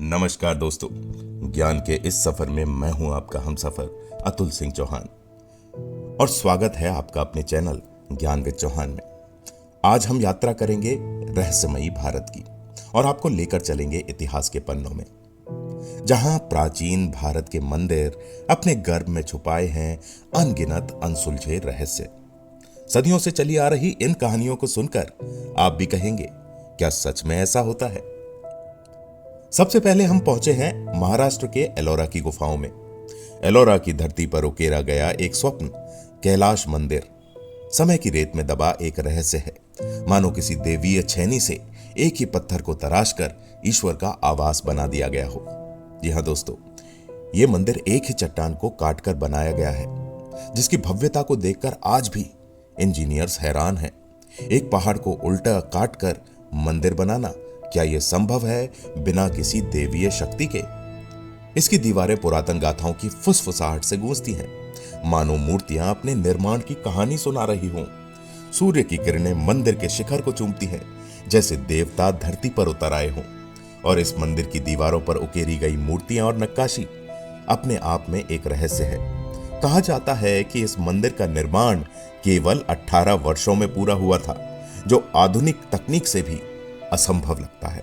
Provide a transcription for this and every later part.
नमस्कार दोस्तों, ज्ञान के इस सफर में मैं हूं आपका हमसफर अतुल सिंह चौहान और स्वागत है आपका अपने चैनल ज्ञान विद चौहान में। आज हम यात्रा करेंगे रहस्यमयी भारत की और आपको लेकर चलेंगे इतिहास के पन्नों में, जहां प्राचीन भारत के मंदिर अपने गर्भ में छुपाए हैं अनगिनत अनसुलझे रहस्य। सदियों से चली आ रही इन कहानियों को सुनकर आप भी कहेंगे, क्या सच में ऐसा होता है? सबसे पहले हम पहुंचे हैं महाराष्ट्र के एलोरा की गुफाओं में। एलोरा की धरती पर उकेरा गया एक स्वप्न, कैलाश मंदिर, समय की रेत में दबा एक रहस्य है। मानो किसी देवीय छेनी से एक ही पत्थर को तराश कर ईश्वर का आवास बना दिया गया हो। जी हां दोस्तों, यह मंदिर एक ही चट्टान को काटकर बनाया गया है, जिसकी भव्यता को देखकर आज भी इंजीनियर्स हैरान हैं। एक पहाड़ को उल्टा काटकर मंदिर बनाना, क्या यह संभव है बिना किसी देवीय शक्ति के? इसकी दीवारें पुरातन गाथाओं की फुसफुसाहट से गूंजती हैं, मानो मूर्तियां अपने निर्माण की कहानी सुना रही हों। सूर्य की किरणें मंदिर के शिखर को चूमती हैं, जैसे देवता धरती पर उतर आए हों। और इस मंदिर की दीवारों पर उकेरी गई मूर्तियां और नक्काशी अपने आप में एक रहस्य है। कहा जाता है कि इस मंदिर का निर्माण केवल 18 वर्षों में पूरा हुआ था, जो आधुनिक तकनीक से भी असंभव लगता है।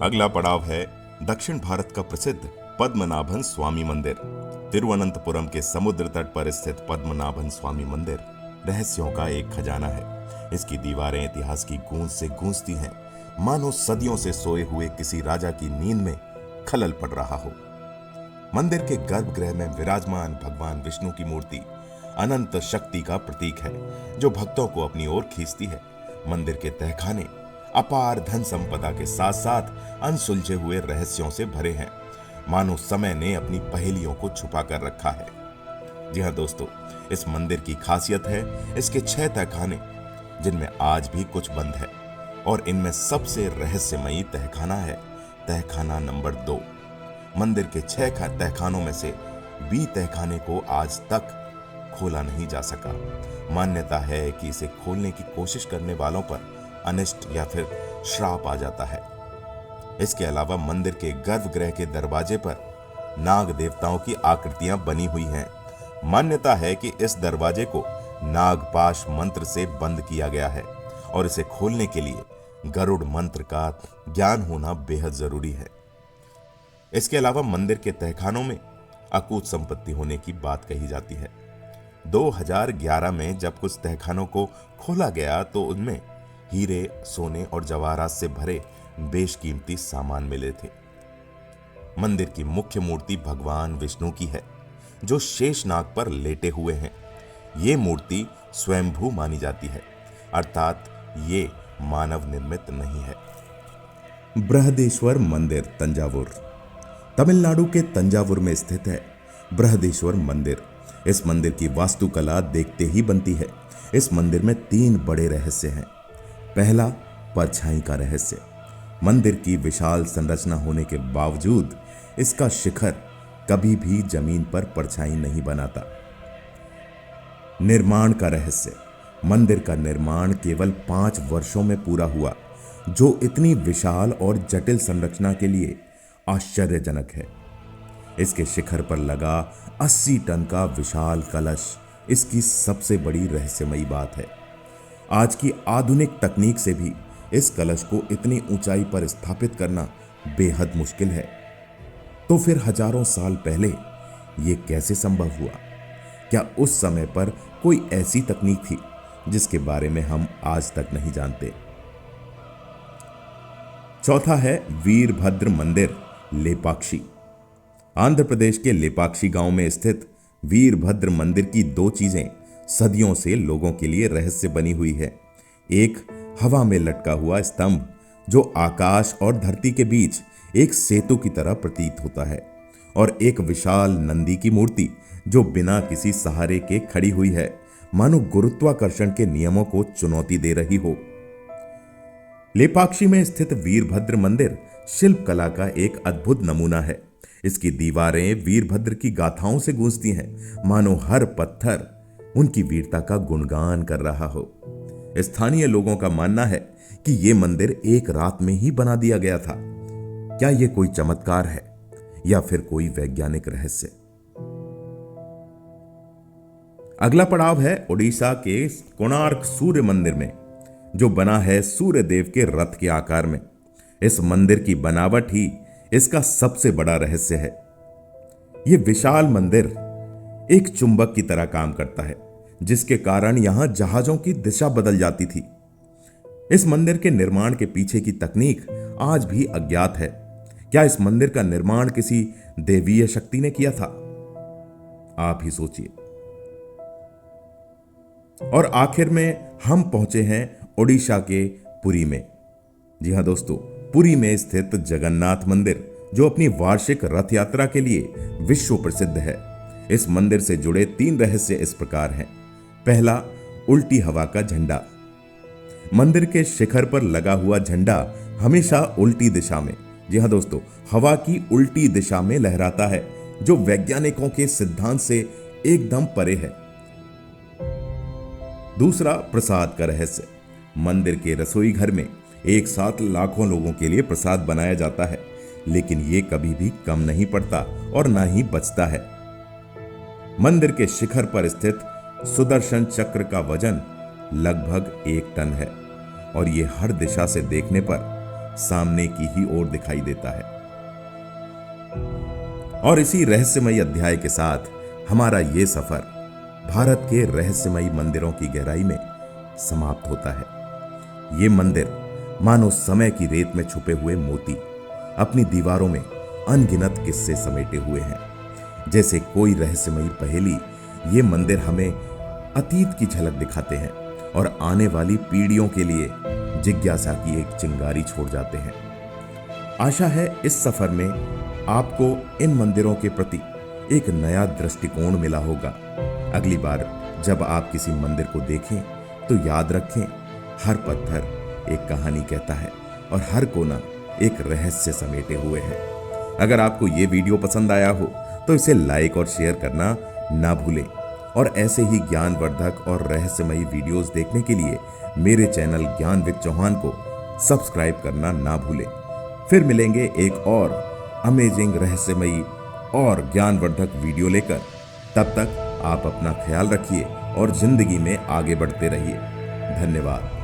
अगला पड़ाव है दक्षिण भारत का प्रसिद्ध पद्मनाभन स्वामी मंदिर। तिरुवनंतपुरम के समुद्र तट पर स्थित पद्मनाभन स्वामी मंदिर रहस्यों का एक खजाना है। इसकी दीवारें इतिहास की गूंज से गूंजती हैं, मानो सदियों से सोए हुए किसी राजा की नींद में खलल पड़ रहा हो। मंदिर के गर्भगृह में विराजमान भगवान विष्णु की मूर्ति अनंत शक्ति का प्रतीक है, जो भक्तों को अपनी ओर खींचती है। मंदिर के तहखाने अपार धन संपदा के साथ साथ अनसुलझे हुए रहस्यों से भरे हैं, मानो समय ने अपनी पहेलियों को छुपा कर रखा है। जी हां दोस्तों, इस मंदिर की खासियत है इसके 6 तहखाने, जिनमें आज भी कुछ बंद है, और इनमें सबसे रहस्यमयी तहखाना है तहखाना नंबर 2। मंदिर के 6 तहखानों में से बी तहखाने को आज तक खोला नहीं जा सका। मान्यता है कि इसे खोलने की कोशिश करने वालों पर अनिष्ट या फिर श्राप आ जाता है। इसके अलावा मंदिर के गर्भगृह के दरवाजे पर नाग देवताओं की आकृतियां बनी हुई हैं। मान्यता है कि इस दरवाजे को नागपाश मंत्र से बंद किया गया है और इसे खोलने के लिए गरुड़ मंत्र का ज्ञान होना बेहद जरूरी है। इसके अलावा मंदिर के तहखानों में अकूत संपत्ति होने की बात कही जाती है। 2011 में जब कुछ तहखानों को खोला गया तो उनमें हीरे, सोने और जवाहरात से भरे बेशकीमती सामान मिले थे। मंदिर की मुख्य मूर्ति भगवान विष्णु की है, जो शेषनाग पर लेटे हुए हैं। ये मूर्ति स्वयंभू मानी जाती है, अर्थात ये मानव निर्मित नहीं है। बृहदेश्वर मंदिर तंजावुर। तमिलनाडु के तंजावुर में स्थित है बृहदेश्वर मंदिर। इस मंदिर की वास्तुकला देखते ही बनती है। इस मंदिर में 3 बड़े रहस्य हैं। पहला, परछाई का रहस्य। मंदिर की विशाल संरचना होने के बावजूद इसका शिखर कभी भी जमीन पर परछाई नहीं बनाता। निर्माण का रहस्य। मंदिर का निर्माण केवल 5 वर्षों में पूरा हुआ, जो इतनी विशाल और जटिल संरचना के लिए आश्चर्यजनक है। इसके शिखर पर लगा 80 टन का विशाल कलश इसकी सबसे बड़ी रहस्यमयी बात है। आज की आधुनिक तकनीक से भी इस कलश को इतनी ऊंचाई पर स्थापित करना बेहद मुश्किल है। तो फिर हजारों साल पहले यह कैसे संभव हुआ? क्या उस समय पर कोई ऐसी तकनीक थी जिसके बारे में हम आज तक नहीं जानते? चौथा है वीरभद्र मंदिर लेपाक्षी। आंध्र प्रदेश के लेपाक्षी गांव में स्थित वीरभद्र मंदिर की 2 चीजें सदियों से लोगों के लिए रहस्य बनी हुई है। एक, हवा में लटका हुआ स्तंभ, जो आकाश और धरती के बीच एक सेतु की तरह प्रतीत होता है, और एक विशाल नंदी की मूर्ति जो बिना किसी सहारे के खड़ी हुई है, मानो गुरुत्वाकर्षण के नियमों को चुनौती दे रही हो। लेपाक्षी में स्थित वीरभद्र मंदिर शिल्प कला का एक अद्भुत नमूना है। इसकी दीवारें वीरभद्र की गाथाओं से गूंजती हैं, मानो हर पत्थर उनकी वीरता का गुणगान कर रहा हो। स्थानीय लोगों का मानना है कि यह मंदिर एक रात में ही बना दिया गया था। क्या यह कोई चमत्कार है या फिर कोई वैज्ञानिक रहस्य? अगला पड़ाव है ओडिशा के कोणार्क सूर्य मंदिर में, जो बना है सूर्य देव के रथ के आकार में। इस मंदिर की बनावट ही इसका सबसे बड़ा रहस्य है। यह विशाल मंदिर एक चुंबक की तरह काम करता है, जिसके कारण यहां जहाजों की दिशा बदल जाती थी। इस मंदिर के निर्माण के पीछे की तकनीक आज भी अज्ञात है। क्या इस मंदिर का निर्माण किसी देवीय शक्ति ने किया था? आप ही सोचिए। और आखिर में हम पहुंचे हैं ओडिशा के पुरी में। जी हां दोस्तों, पुरी में स्थित जगन्नाथ मंदिर, जो अपनी वार्षिक रथ यात्रा के लिए विश्व प्रसिद्ध है। इस मंदिर से जुड़े 3 रहस्य इस प्रकार हैं। पहला, उल्टी हवा का झंडा। मंदिर के शिखर पर लगा हुआ झंडा हमेशा उल्टी दिशा में, जी हां दोस्तों, हवा की उल्टी दिशा में लहराता है, जो वैज्ञानिकों के सिद्धांत से एकदम परे है। दूसरा, प्रसाद का रहस्य। मंदिर के रसोई घर में एक साथ लाखों लोगों के लिए प्रसाद बनाया जाता है, लेकिन यह कभी भी कम नहीं पड़ता और ना ही बचता है। मंदिर के शिखर पर स्थित सुदर्शन चक्र का वजन लगभग 1 टन है और यह हर दिशा से देखने पर सामने की ही ओर दिखाई देता है। और इसी रहस्यमयी अध्याय के साथ हमारा यह सफर भारत के रहस्यमयी मंदिरों की गहराई में समाप्त होता है। ये मंदिर मानो समय की रेत में छुपे हुए मोती अपनी दीवारों में अनगिनत किस्से समेटे हुए हैं। जैसे कोई रहस्यमयी पहेली, ये मंदिर हमें अतीत की झलक दिखाते हैं और आने वाली पीढ़ियों के लिए जिज्ञासा की एक चिंगारी छोड़ जाते हैं। आशा है इस सफर में आपको इन मंदिरों के प्रति एक नया दृष्टिकोण मिला होगा। अगली बार जब आप किसी मंदिर को देखें तो याद रखें, हर पत्थर एक कहानी कहता है और हर कोना एक रहस्य समेटे हुए है। अगर आपको ये वीडियो पसंद आया हो तो इसे लाइक और शेयर करना ना भूलें और ऐसे ही ज्ञानवर्धक और रहस्यमयी वीडियोस देखने के लिए मेरे चैनल ज्ञान विद चौहान को सब्सक्राइब करना ना भूलें। फिर मिलेंगे एक और अमेजिंग रहस्यमयी और ज्ञानवर्धक वीडियो लेकर। तब तक आप अपना ख्याल रखिए और जिंदगी में आगे बढ़ते रहिए। धन्यवाद।